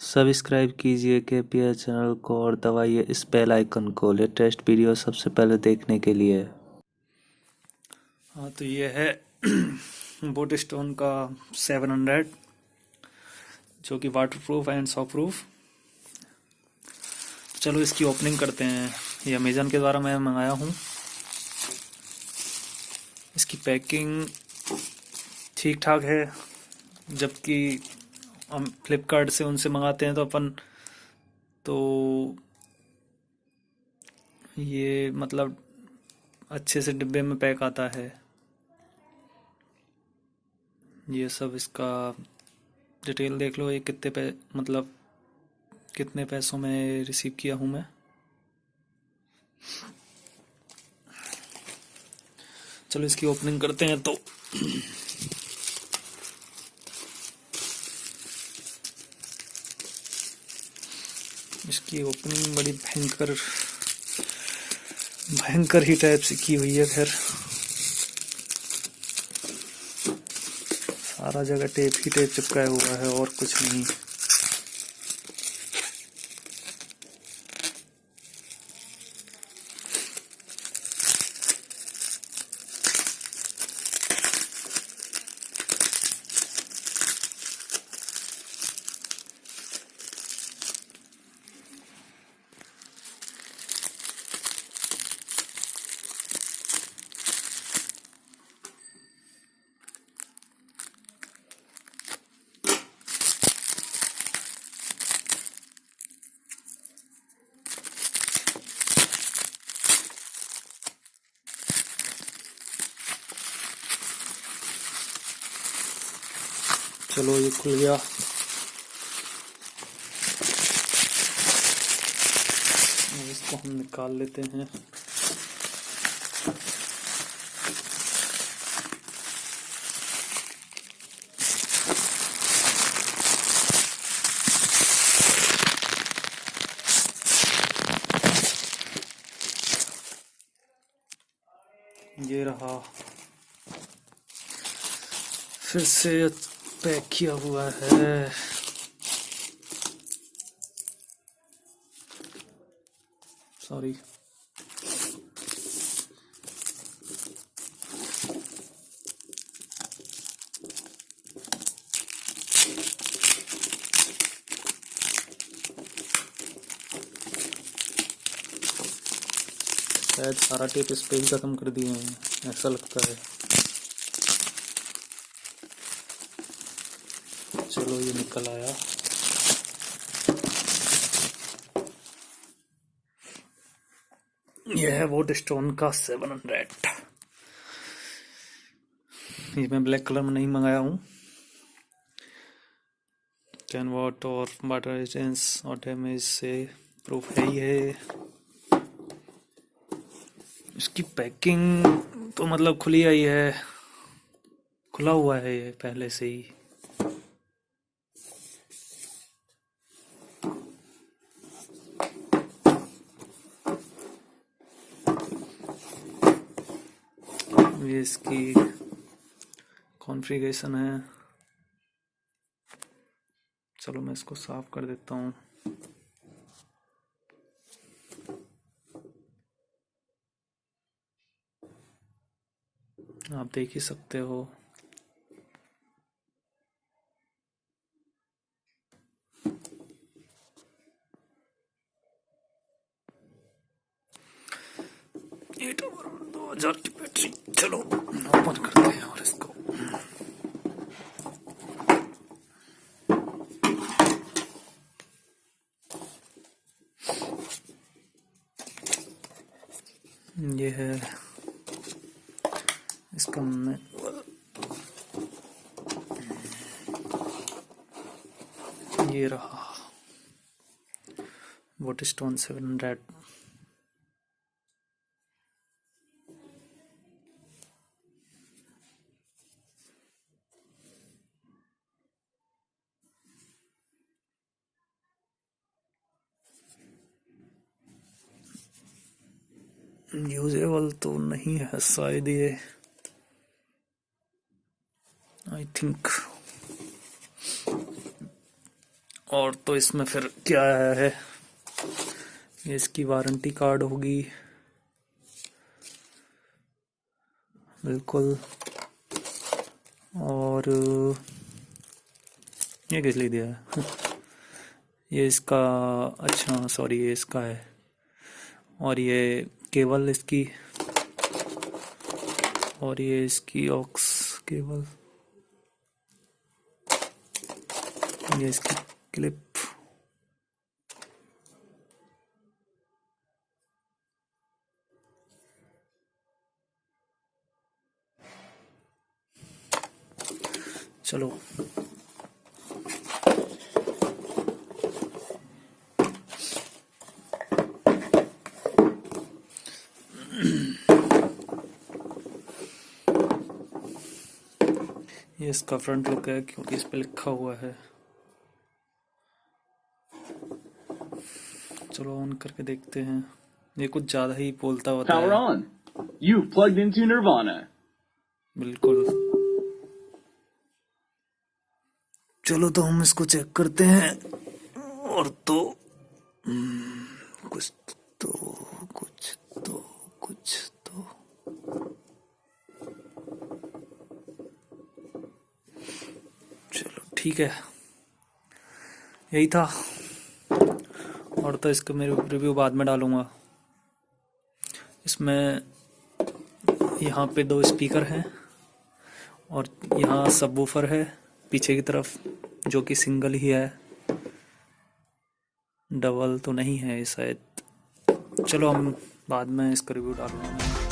Subscribe कीजिए KPL channel को और दबाइए इस बेल आइकन को लेटेस्ट वीडियो सबसे पहले देखने के लिए। हाँ, तो ये है बोट स्टोन का 700 जो कि water proof and saw proof. चलो इसकी ओपनिंग करते हैं। ये अमेज़न के द्वारा मैं मंगाया हूँ। इसकी पैकिंग ठीक ठाक है, जबकि हम फ्लिपकार्ट से उनसे मंगाते हैं तो अपन तो ये मतलब अच्छे से डिब्बे में पैक आता है। ये सब इसका डिटेल देख लो। ये मतलब कितने पैसों में रिसीव किया हूँ मैं। चलो इसकी ओपनिंग करते हैं। तो इसकी ओपनिंग बड़ी भयंकर भयंकर ही टाइप से की हुई है। खैर सारा जगह टेप ही टेप चिपकाया हुआ है और कुछ नहीं। चलो ये खुल गया। इसको हम निकाल लेते हैं। ये रहा, फिर से पैक किया हुआ है। सॉरी, शायद सारा टेप इस पे ही खत्म कर दिए हैं, ऐसा लगता है। चलो ये निकल आया। यह है वोट स्टोन का 700। ये मैं ब्लैक कलर में नहीं मंगाया हूँ। कैन वॉट और वाटर रेजिस्टेंस और डैमेज से प्रूफ है ही है। इसकी पैकिंग तो मतलब खुली आई है, खुला हुआ है ये पहले से ही। ये इसकी कॉन्फ़िगरेशन है। चलो मैं इसको साफ कर देता हूँ। आप देख ही सकते हो। ये 2000 की बैटरी। चलो ओपन करते हैं और इसको। ये है इसका मैनुअल। ये रहा वोट स्टोन 700। यूजेबल तो नहीं है शायद ये, आई थिंक। और तो इसमें फिर क्या आया है, ये इसकी वारंटी कार्ड होगी बिल्कुल। और ये किस लिए दिया है? ये इसका, अच्छा सॉरी ये इसका है। और ये केबल इसकी, और ये इसकी ऑक्स केबल, ये इसकी क्लिप। चलो ये इसका फ्रंट लुक है, क्योंकि इस पे लिखा हुआ है। चलो ऑन करके देखते हैं, ये कुछ ज्यादा ही बोलता होता Power है। on. You've plugged into Nirvana. बिल्कुल। चलो तो हम इसको चेक करते हैं। और तो कुछ तो कुछ तो कुछ तो चलो ठीक है, यही था। और तो इसका मैं रिव्यू बाद में डालूंगा। इसमें यहाँ पे 2 स्पीकर हैं और यहाँ सबवूफर है पीछे की तरफ, जो कि सिंगल ही है, डबल तो नहीं है ये शायद। चलो हम बाद में इसका रिव्यू डालूंगा।